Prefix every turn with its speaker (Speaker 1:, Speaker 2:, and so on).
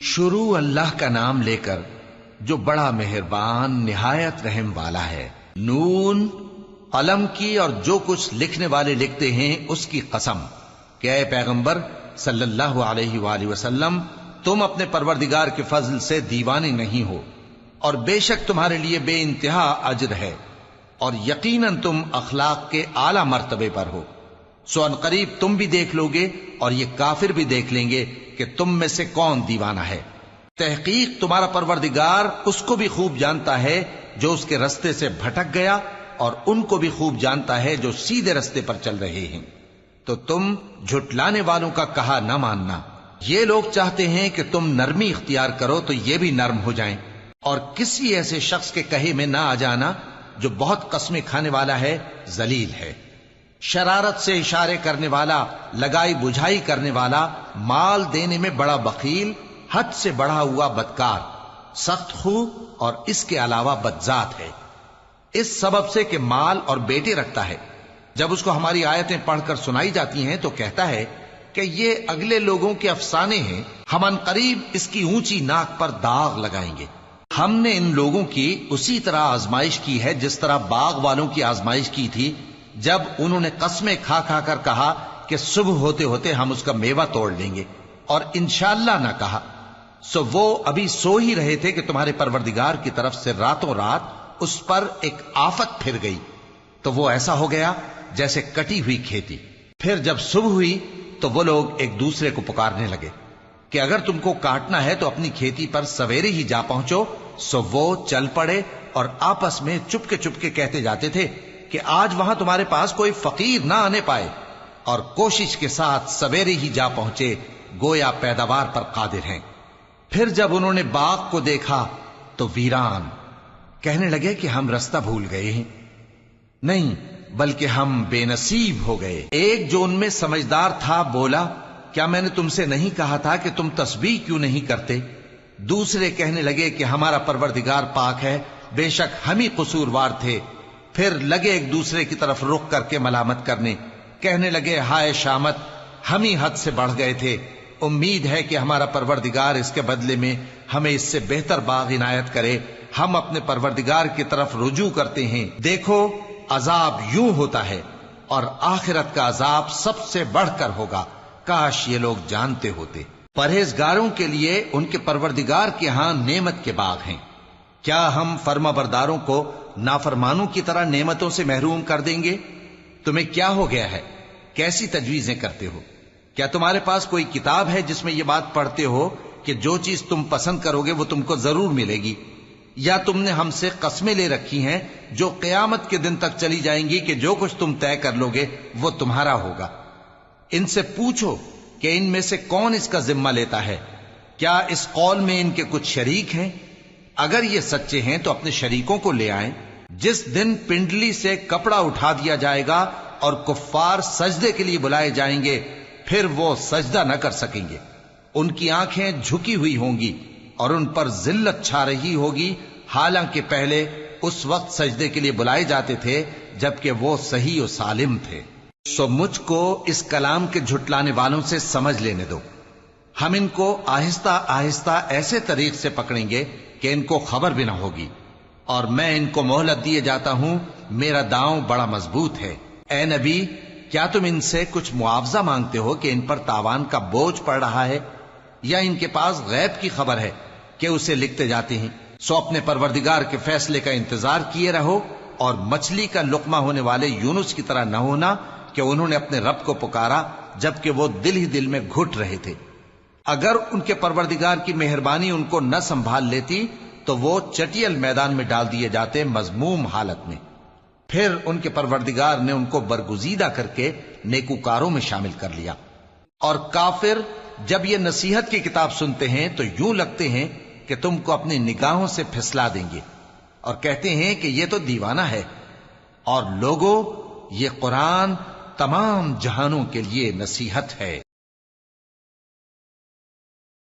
Speaker 1: شروع اللہ کا نام لے کر جو بڑا مہربان نہایت رحم والا ہے۔ نون، قلم کی اور جو کچھ لکھنے والے لکھتے ہیں اس کی قسم کہ اے پیغمبر صلی اللہ علیہ وآلہ وسلم، تم اپنے پروردگار کے فضل سے دیوانے نہیں ہو، اور بے شک تمہارے لیے بے انتہا اجر ہے، اور یقیناً تم اخلاق کے اعلی مرتبے پر ہو۔ سو ان قریب تم بھی دیکھ لو گے اور یہ کافر بھی دیکھ لیں گے کہ تم میں سے کون دیوانہ ہے۔ تحقیق تمہارا پروردگار اس کو بھی خوب جانتا ہے جو اس کے رستے سے بھٹک گیا، اور ان کو بھی خوب جانتا ہے جو سیدھے رستے پر چل رہے ہیں۔ تو تم جھٹلانے والوں کا کہا نہ ماننا۔ یہ لوگ چاہتے ہیں کہ تم نرمی اختیار کرو تو یہ بھی نرم ہو جائیں، اور کسی ایسے شخص کے کہے میں نہ آ جانا جو بہت قسمیں کھانے والا ہے، ذلیل ہے، شرارت سے اشارے کرنے والا، لگائی بجھائی کرنے والا، مال دینے میں بڑا بخیل، حد سے بڑھا ہوا بدکار، سخت خو اور اس کے علاوہ بدذات ہے، اس سبب سے کہ مال اور بیٹے رکھتا ہے۔ جب اس کو ہماری آیتیں پڑھ کر سنائی جاتی ہیں تو کہتا ہے کہ یہ اگلے لوگوں کے افسانے ہیں، ہم ان قریب اس کی اونچی ناک پر داغ لگائیں گے۔ ہم نے ان لوگوں کی اسی طرح آزمائش کی ہے جس طرح باغ والوں کی آزمائش کی تھی، جب انہوں نے قسمیں کھا کھا کر کہا کہ صبح ہوتے ہوتے ہم اس کا میوہ توڑ لیں گے، اور انشاءاللہ نہ کہا۔ سو وہ ابھی سو ہی رہے تھے کہ تمہارے پروردگار کی طرف سے راتوں رات اس پر ایک آفت پھر گئی، تو وہ ایسا ہو گیا جیسے کٹی ہوئی کھیتی۔ پھر جب صبح ہوئی تو وہ لوگ ایک دوسرے کو پکارنے لگے کہ اگر تم کو کاٹنا ہے تو اپنی کھیتی پر سویرے ہی جا پہنچو۔ سو وہ چل پڑے اور آپس میں چپ کے کہتے جاتے تھے کہ آج وہاں تمہارے پاس کوئی فقیر نہ آنے پائے، اور کوشش کے ساتھ سویرے ہی جا پہنچے، گویا پیداوار پر قادر ہیں۔ پھر جب انہوں نے باغ کو دیکھا تو ویران، کہنے لگے کہ ہم رستہ بھول گئے ہیں، نہیں بلکہ ہم بے نصیب ہو گئے۔ ایک جو ان میں سمجھدار تھا بولا، کیا میں نے تم سے نہیں کہا تھا کہ تم تسبیح کیوں نہیں کرتے؟ دوسرے کہنے لگے کہ ہمارا پروردگار پاک ہے، بے شک ہم ہی قصوروار تھے۔ پھر لگے ایک دوسرے کی طرف رخ کر کے ملامت کرنے، کہنے لگے ہائے شامت، ہم ہی حد سے بڑھ گئے تھے، امید ہے کہ ہمارا پروردگار اس کے بدلے میں ہمیں اس سے بہتر باغ عنایت کرے۔ ہم اپنے پروردگار کی طرف رجوع کرتے ہیں، دیکھو عذاب یوں ہوتا ہے، اور آخرت کا عذاب سب سے بڑھ کر ہوگا، کاش یہ لوگ جانتے ہوتے۔ پرہیزگاروں کے لیے ان کے پروردگار کے ہاں نعمت کے باغ ہیں۔ کیا ہم فرما برداروں کو نافرمانوں کی طرح نعمتوں سے محروم کر دیں گے؟ تمہیں کیا ہو گیا ہے؟ کیسی تجویزیں کرتے ہو؟ کیا تمہارے پاس کوئی کتاب ہے جس میں یہ بات پڑھتے ہو کہ جو چیز تم پسند کرو گے وہ تم کو ضرور ملے گی؟ یا تم نے ہم سے قسمیں لے رکھی ہیں جو قیامت کے دن تک چلی جائیں گی کہ جو کچھ تم طے کر لو گے وہ تمہارا ہوگا؟ ان سے پوچھو کہ ان میں سے کون اس کا ذمہ لیتا ہے؟ کیا اس قول میں ان کے کچھ شریک ہیں؟ اگر یہ سچے ہیں تو اپنے شریکوں کو لے آئیں۔ جس دن پنڈلی سے کپڑا اٹھا دیا جائے گا اور کفار سجدے کے لیے بلائے جائیں گے، پھر وہ سجدہ نہ کر سکیں گے، ان کی آنکھیں جھکی ہوئی ہوں گی اور ان پر ذلت چھا رہی ہوگی، حالانکہ پہلے اس وقت سجدے کے لیے بلائے جاتے تھے جبکہ وہ صحیح و سالم تھے۔ سو مجھ کو اس کلام کے جھٹلانے والوں سے سمجھ لینے دو، ہم ان کو آہستہ آہستہ ایسے طریق سے پکڑیں گے کہ ان کو خبر بھی نہ ہوگی، اور میں ان کو مہلت دیے جاتا ہوں، میرا داؤں بڑا مضبوط ہے۔ اے نبی، کیا تم ان سے کچھ معاوضہ مانگتے ہو کہ ان پر تاوان کا بوجھ پڑ رہا ہے، یا ان کے پاس غیب کی خبر ہے کہ اسے لکھتے جاتے ہیں؟ سو اپنے پروردگار کے فیصلے کا انتظار کیے رہو، اور مچھلی کا لقمہ ہونے والے یونس کی طرح نہ ہونا کہ انہوں نے اپنے رب کو پکارا جبکہ وہ دل ہی دل میں گھٹ رہے تھے۔ اگر ان کے پروردگار کی مہربانی ان کو نہ سنبھال لیتی تو وہ چٹیل میدان میں ڈال دیے جاتے مذموم حالت میں۔ پھر ان کے پروردگار نے ان کو برگزیدہ کر کے نیکوکاروں میں شامل کر لیا۔ اور کافر جب یہ نصیحت کی کتاب سنتے ہیں تو یوں لگتے ہیں کہ تم کو اپنی نگاہوں سے پھسلا دیں گے، اور کہتے ہیں کہ یہ تو دیوانہ ہے۔ اور لوگوں، یہ قرآن تمام جہانوں کے لیے نصیحت ہے۔